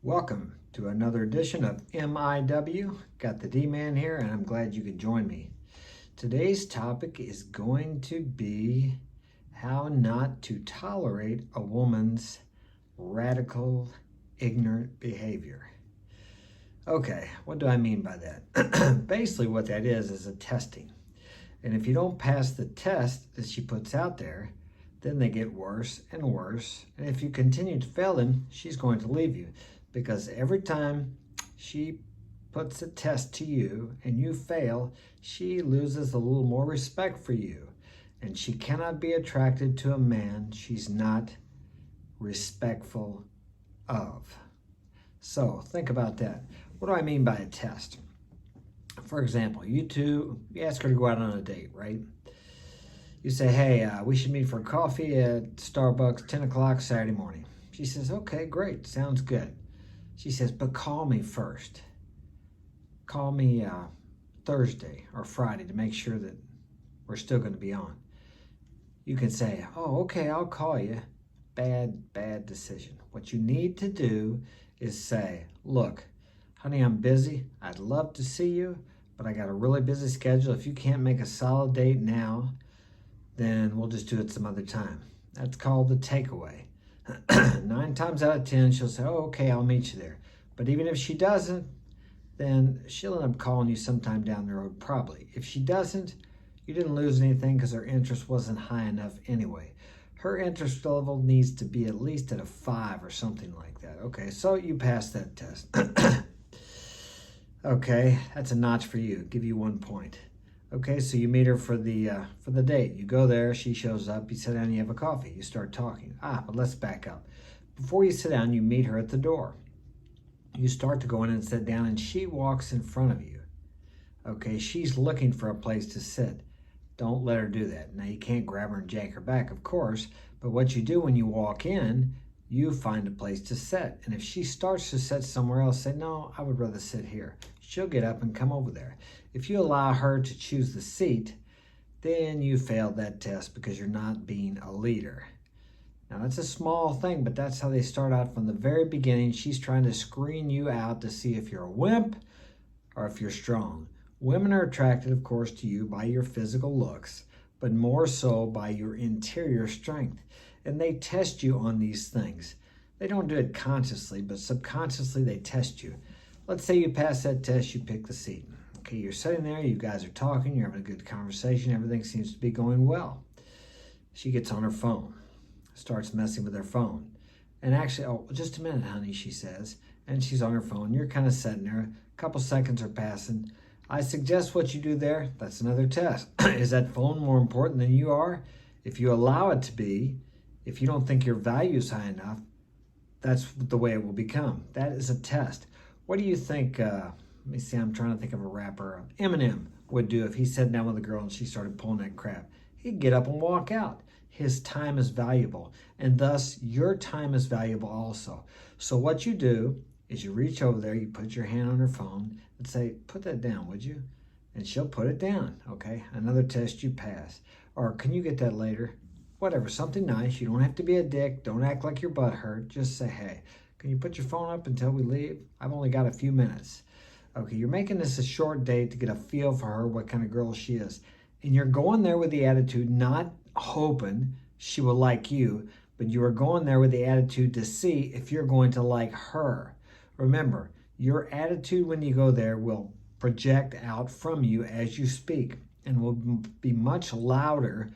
Welcome to another edition of MIW. Got the D-Man here, and I'm glad you could join me. Today's topic is going to be how not to tolerate a woman's radical, ignorant behavior. Okay, what do I mean by that? Basically, what that is a testing. And if you don't pass the test that she puts out there, then they get worse and worse. And if you continue to fail them, she's going to leave you. Because every time she puts a test to you and you fail, she loses a little more respect for you. And she cannot be attracted to a man she's not respectful of. So think about that. What do I mean by a test? For example, you ask her to go out on a date, right? You say, hey, we should meet for coffee at Starbucks, 10 o'clock Saturday morning. She says, okay, great, sounds good. She says, but call me first. Call me Thursday or Friday to make sure that we're still going to be on. You can say, oh, okay, I'll call you. Bad decision. What you need to do is say, look, honey, I'm busy. I'd love to see you, but I got a really busy schedule. If you can't make a solid date now, then we'll just do it some other time. That's called the takeaway. 9 times out of 10, she'll say, oh, okay, I'll meet you there. But even if she doesn't, then she'll end up calling you sometime down the road, probably. If she doesn't, you didn't lose anything because her interest wasn't high enough anyway. Her interest level needs to be at least at a 5 or something like that. Okay, so you passed that test. Okay, that's a notch for you. Give you 1 point. Okay, so you meet her for the date. You go there, she shows up, you sit down, you have a coffee, you start talking. But let's back up. Before you sit down, you meet her at the door. You start to go in and sit down, and she walks in front of you. Okay, she's looking for a place to sit. Don't let her do that. Now, you can't grab her and jank her back, of course, but what you do when you walk in, you find a place to sit. And if she starts to sit somewhere else, say, no, I would rather sit here. She'll get up and come over there. If you allow her to choose the seat, then you failed that test because you're not being a leader. Now, that's a small thing, but that's how they start out from the very beginning. She's trying to screen you out to see if you're a wimp or if you're strong. Women are attracted, of course, to you by your physical looks, but more so by your interior strength. And they test you on these things. They don't do it consciously, but subconsciously they test you. Let's say you pass that test, you pick the seat. Okay, you're sitting there, you guys are talking, you're having a good conversation, everything seems to be going well. She gets on her phone, starts messing with her phone. And actually, oh, just a minute, honey, she says. And she's on her phone. You're kind of sitting there. A couple seconds are passing. I suggest what you do there, that's another test. Is that phone more important than you are? If you allow it to be, if you don't think your value is high enough, that's the way it will become. That is a test. What do you think, let me see, I'm trying to think of a rapper, Eminem would do if he sat down with a girl and she started pulling that crap? He'd get up and walk out. His time is valuable, and thus your time is valuable also. So what you do is you reach over there, you put your hand on her phone and say, put that down, would you? And she'll put it down, okay? Another test you pass. Or can you get that later? Whatever, something nice. You don't have to be a dick. Don't act like your butt hurt. Just say, hey, can you put your phone up until we leave? I've only got a few minutes. Okay, you're making this a short date to get a feel for her, what kind of girl she is. And you're going there with the attitude, not hoping she will like you, but you are going there with the attitude to see if you're going to like her. Remember, your attitude when you go there will project out from you as you speak and will be much louder,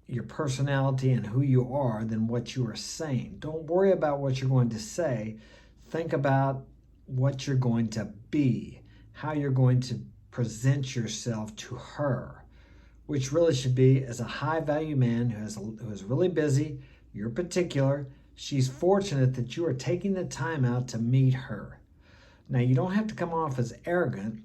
your personality and who you are, than what you are saying. Don't worry about what you're going to say. Think about what you're going to be, how you're going to present yourself to her, which really should be as a high-value man who is really busy, you're particular. She's fortunate that you are taking the time out to meet her. Now, you don't have to come off as arrogant,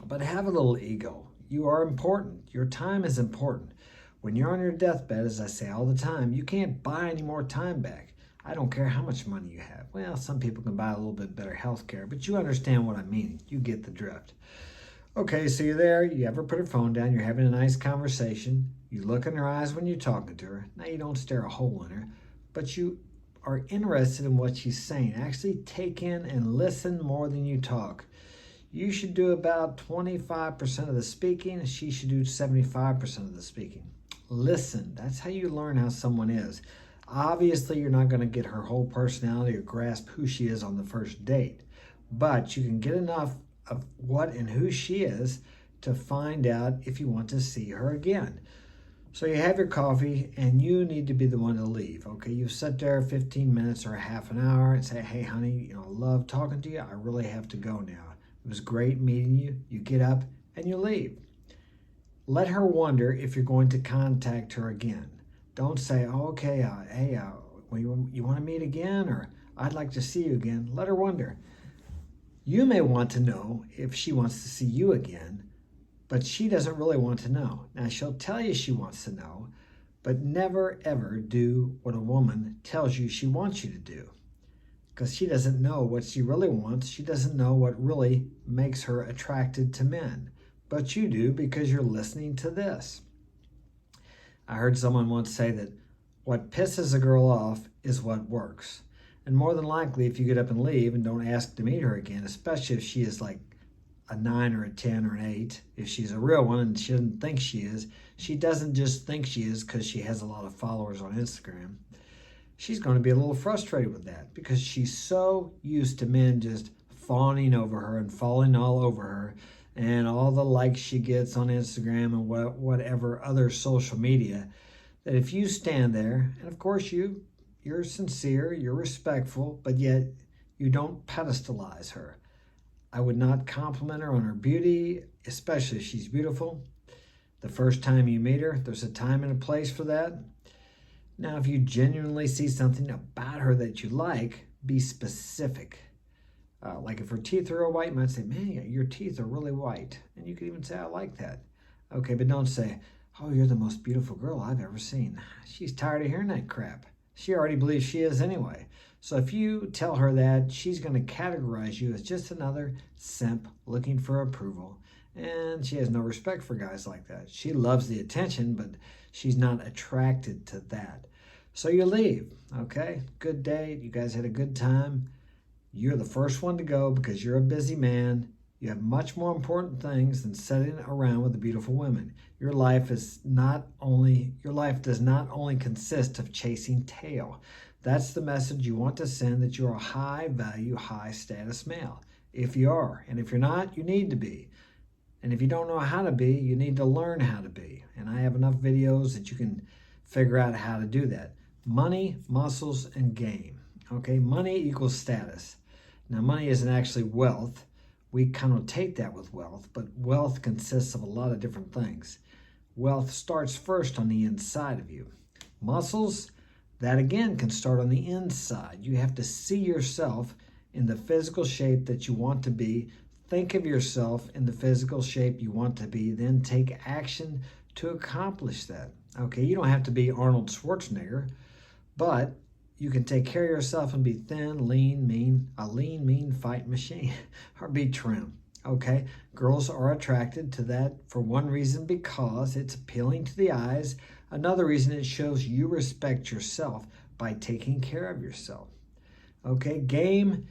but have a little ego. You are important. Your time is important. When you're on your deathbed, as I say all the time, you can't buy any more time back. I don't care how much money you have. Well, some people can buy a little bit better health care, but you understand what I mean. You get the drift. Okay, so you're there. You ever put her phone down. You're having a nice conversation. You look in her eyes when you're talking to her. Now, you don't stare a hole in her, but you are interested in what she's saying. Actually take in and listen more than you talk. You should do about 25% of the speaking. She should do 75% of the speaking. Listen. That's how you learn how someone is. Obviously, you're not going to get her whole personality or grasp who she is on the first date, but you can get enough of what and who she is to find out if you want to see her again. So you have your coffee and you need to be the one to leave. Okay, you've sat there 15 minutes or a half an hour and say, hey honey, I love talking to you. I really have to go now. It was great meeting you. You get up and you leave. Let her wonder if you're going to contact her again. Don't say, oh, okay, hey, you want to meet again? Or I'd like to see you again. Let her wonder. You may want to know if she wants to see you again, but she doesn't really want to know. Now, she'll tell you she wants to know, but never, ever do what a woman tells you she wants you to do, because she doesn't know what she really wants. She doesn't know what really makes her attracted to men, but you do because you're listening to this. I heard someone once say that what pisses a girl off is what works. And more than likely, if you get up and leave and don't ask to meet her again, especially if she is like a 9 or a 10 or an 8, if she's a real one and she doesn't think she is, she doesn't just think she is because she has a lot of followers on Instagram. She's going to be a little frustrated with that because she's so used to men just fawning over her and falling all over her and all the likes she gets on Instagram and whatever other social media, that if you stand there, and of course you're sincere, you're respectful, but yet you don't pedestalize her. I would not compliment her on her beauty, especially if she's beautiful. The first time you meet her, there's a time and a place for that. Now, if you genuinely see something about her that you like, be specific. Like if her teeth are all white, you might say, man, your teeth are really white. And you could even say, I like that. Okay, but don't say, oh, you're the most beautiful girl I've ever seen. She's tired of hearing that crap. She already believes she is anyway. So if you tell her that, she's going to categorize you as just another simp looking for approval. And she has no respect for guys like that. She loves the attention, but she's not attracted to that. So you leave, okay? Good date. You guys had a good time. You're the first one to go because you're a busy man. You have much more important things than sitting around with the beautiful women. Your life does not only consist of chasing tail. That's the message you want to send, that you're a high value, high status male. If you are, and if you're not, you need to be. And if you don't know how to be, you need to learn how to be. And I have enough videos that you can figure out how to do that. Money, muscles, and game. Okay, money equals status. Now, money isn't actually wealth. We connotate that with wealth, but wealth consists of a lot of different things. Wealth starts first on the inside of you. Muscles, that again can start on the inside. You have to see yourself in the physical shape that you want to be. Think of yourself in the physical shape you want to be, then take action to accomplish that. Okay, you don't have to be Arnold Schwarzenegger, but you can take care of yourself and be thin, lean, mean, a lean, mean fight machine, or be trim. Okay, girls are attracted to that for one reason, because it's appealing to the eyes. Another reason, it shows you respect yourself by taking care of yourself. Okay, game.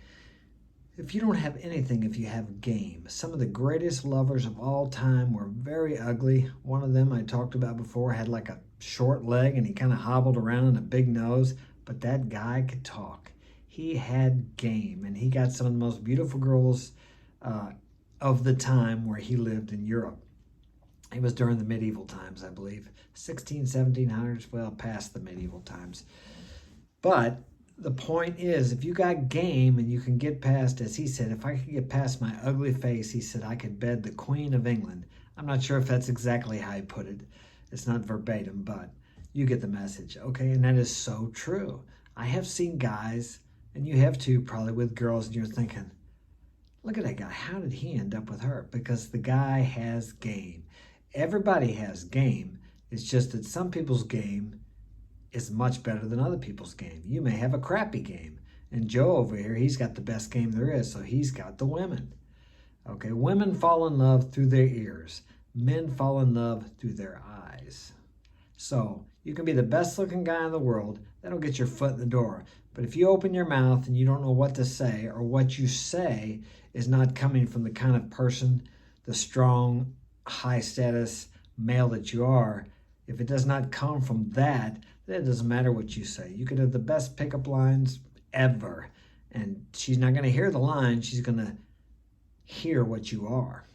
If you don't have anything, if you have game. Some of the greatest lovers of all time were very ugly. One of them I talked about before had like a short leg and he kind of hobbled around and a big nose. But that guy could talk. He had game, and he got some of the most beautiful girls of the time where he lived in Europe. It was during the medieval times, I believe. 1700s, well, past the medieval times. But the point is, if you got game and you can get past, as he said, if I could get past my ugly face, he said, I could bed the Queen of England. I'm not sure if that's exactly how he put it. It's not verbatim, but you get the message, okay? And that is so true. I have seen guys, and you have too, probably with girls, and you're thinking, look at that guy. How did he end up with her? Because the guy has game. Everybody has game. It's just that some people's game is much better than other people's game. You may have a crappy game. And Joe over here, he's got the best game there is, so he's got the women. Okay, women fall in love through their ears. Men fall in love through their eyes. So you can be the best looking guy in the world. That'll get your foot in the door. But if you open your mouth and you don't know what to say, or what you say is not coming from the kind of person, the strong, high status male that you are, if it does not come from that, then it doesn't matter what you say. You could have the best pickup lines ever, and she's not going to hear the line. She's going to hear what you are.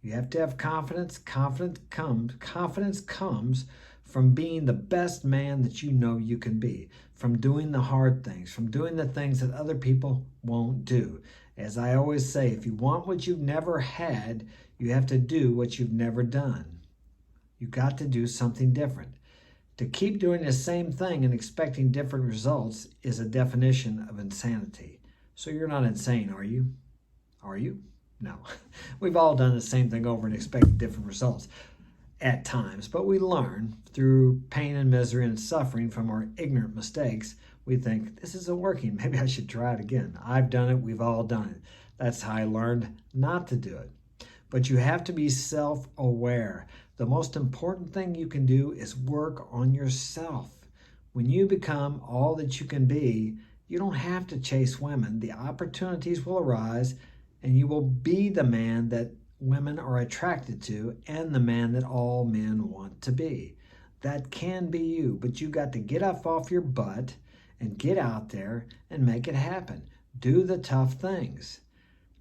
You have to have confidence. Confidence comes from being the best man that you know you can be, from doing the hard things, from doing the things that other people won't do. As I always say, if you want what you've never had, you have to do what you've never done. You got to do something different. To keep doing the same thing and expecting different results is a definition of insanity. So you're not insane, are you? Are you? No. We've all done the same thing over and expected different results at times, but we learn through pain and misery and suffering from our ignorant mistakes. We think, this isn't working. Maybe I should try it again. I've done it. We've all done it. That's how I learned not to do it. But you have to be self-aware. The most important thing you can do is work on yourself. When you become all that you can be, you don't have to chase women. The opportunities will arise, and you will be the man that women are attracted to and the man that all men want to be. That can be you, but you got to get up off your butt and get out there and make it happen. Do the tough things.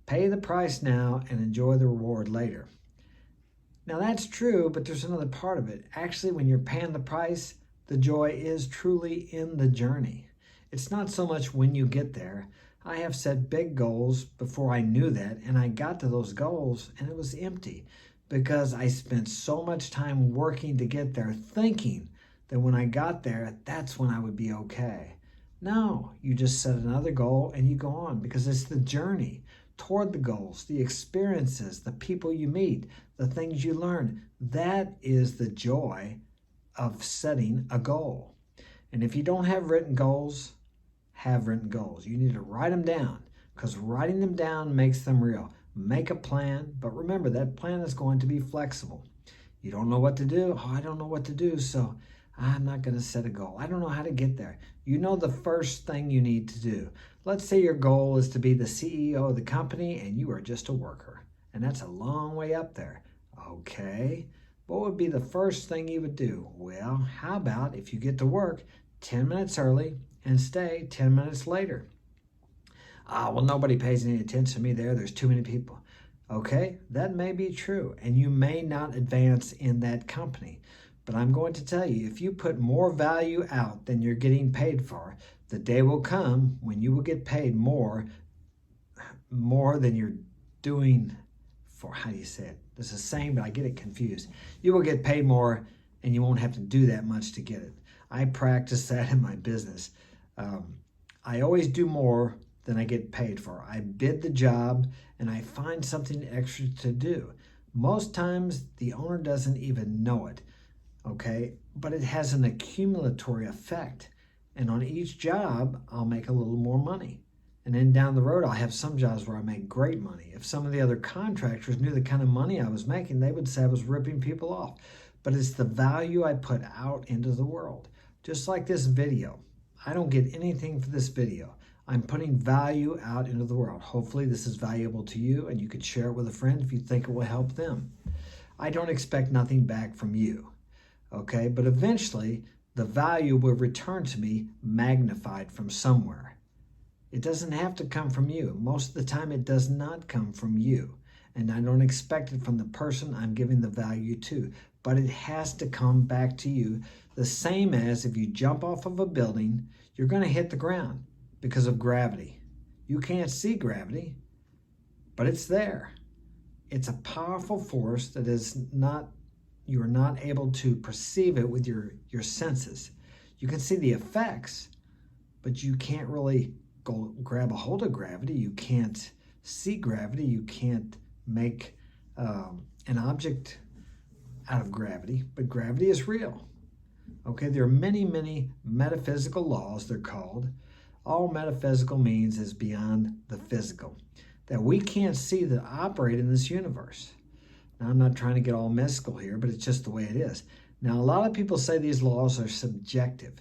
Pay the price now and enjoy the reward later. Now that's true, but there's another part of it. Actually, when you're paying the price, the joy is truly in the journey. It's not so much when you get there. I have set big goals before I knew that, and I got to those goals and it was empty because I spent so much time working to get there, thinking that when I got there, that's when I would be okay. No, you just set another goal and you go on, because it's the journey toward the goals, the experiences, the people you meet, the things you learn. That is the joy of setting a goal. And if you don't have written goals, have written goals. You need to write them down, because writing them down makes them real. Make a plan, but remember that plan is going to be flexible. You don't know what to do? Oh, I don't know what to do, so I'm not going to set a goal. I don't know how to get there. You know the first thing you need to do. Let's say your goal is to be the CEO of the company and you are just a worker, and that's a long way up there. Okay, what would be the first thing you would do? Well, how about if you get to work 10 minutes early and stay 10 minutes later? Well, nobody pays any attention to me there. There's too many people. Okay, that may be true, and you may not advance in that company. But I'm going to tell you, if you put more value out than you're getting paid for, the day will come when you will get paid more than you're doing for. How do you say it? It's the same, but I get it confused. You will get paid more, and you won't have to do that much to get it. I practice that in my business. I always do more than I get paid for. I bid the job, and I find something extra to do. Most times, the owner doesn't even know it. Okay, but it has an accumulatory effect. And on each job, I'll make a little more money. And then down the road, I'll have some jobs where I make great money. If some of the other contractors knew the kind of money I was making, they would say I was ripping people off. But it's the value I put out into the world. Just like this video. I don't get anything for this video. I'm putting value out into the world. Hopefully this is valuable to you, and you could share it with a friend if you think it will help them. I don't expect nothing back from you. Okay, but eventually the value will return to me magnified from somewhere. It doesn't have to come from you. Most of the time it does not come from you. And I don't expect it from the person I'm giving the value to. But it has to come back to you. The same as if you jump off of a building, you're going to hit the ground because of gravity. You can't see gravity, but it's there. It's a powerful force that is not. You are not able to perceive it with your senses. You can see the effects, but you can't really go grab a hold of gravity. You can't see gravity. You can't make an object out of gravity, but gravity is real. Okay, there are many, many metaphysical laws, they're called. All metaphysical means is beyond the physical, that we can't see that operate in this universe. Now, I'm not trying to get all mystical here, but it's just the way it is. Now, a lot of people say these laws are subjective.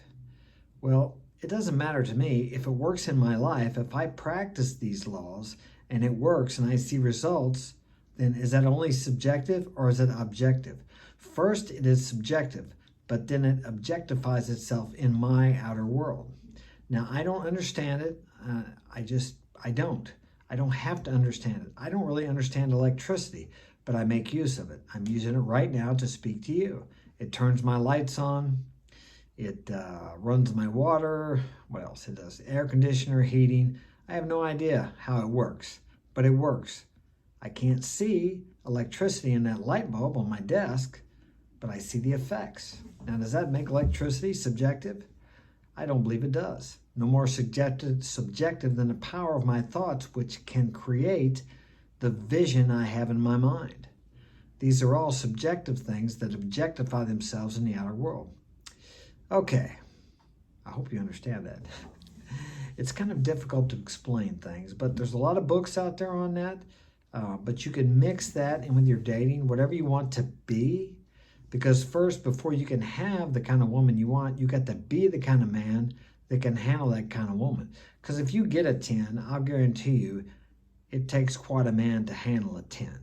Well, it doesn't matter to me if it works in my life. If I practice these laws and it works and I see results, then is that only subjective or is it objective? First, it is subjective, but then it objectifies itself in my outer world. Now, I don't understand it. I don't. I don't have to understand it. I don't really understand electricity, but I make use of it. I'm using it right now to speak to you. It turns my lights on. It runs my water. What else? It does air conditioner, heating. I have no idea how it works, but it works. I can't see electricity in that light bulb on my desk, but I see the effects. Now, does that make electricity subjective? I don't believe it does. No more subjective than the power of my thoughts, which can create the vision I have in my mind. These are all subjective things that objectify themselves in the outer world. Okay, I hope you understand that. It's kind of difficult to explain things, but there's a lot of books out there on that. But you can mix that in with your dating, whatever you want to be. Because first, before you can have the kind of woman you want, you got to be the kind of man that can handle that kind of woman. Because if you get a 10, I'll guarantee you, it takes quite a man to handle a 10.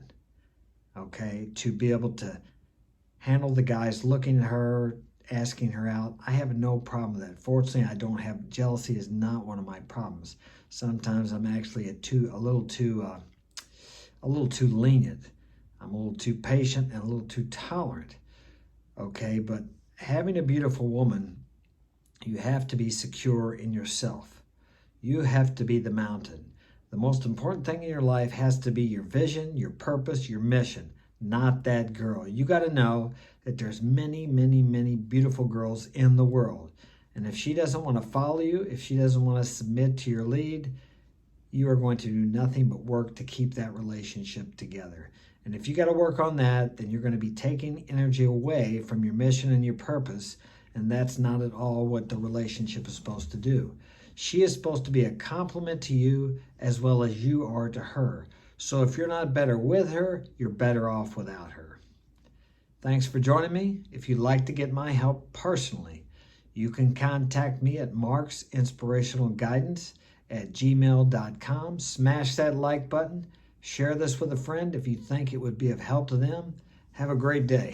Okay, to be able to handle the guys looking at her, asking her out. I have no problem with that. Fortunately, I don't have jealousy. Is not one of my problems. Sometimes I'm actually a little too lenient. I'm a little too patient and a little too tolerant. Okay, but having a beautiful woman, you have to be secure in yourself. You have to be the mountain. The most important thing in your life has to be your vision, your purpose, your mission, not that girl. You got to know that there's many, many, many beautiful girls in the world. And if she doesn't want to follow you, if she doesn't want to submit to your lead, you are going to do nothing but work to keep that relationship together. And if you got to work on that, then you're going to be taking energy away from your mission and your purpose. And that's not at all what the relationship is supposed to do. She is supposed to be a complement to you as well as you are to her. So if you're not better with her, you're better off without her. Thanks for joining me. If you'd like to get my help personally, you can contact me at marksinspirationalguidance@gmail.com. Smash that like button. Share this with a friend if you think it would be of help to them. Have a great day.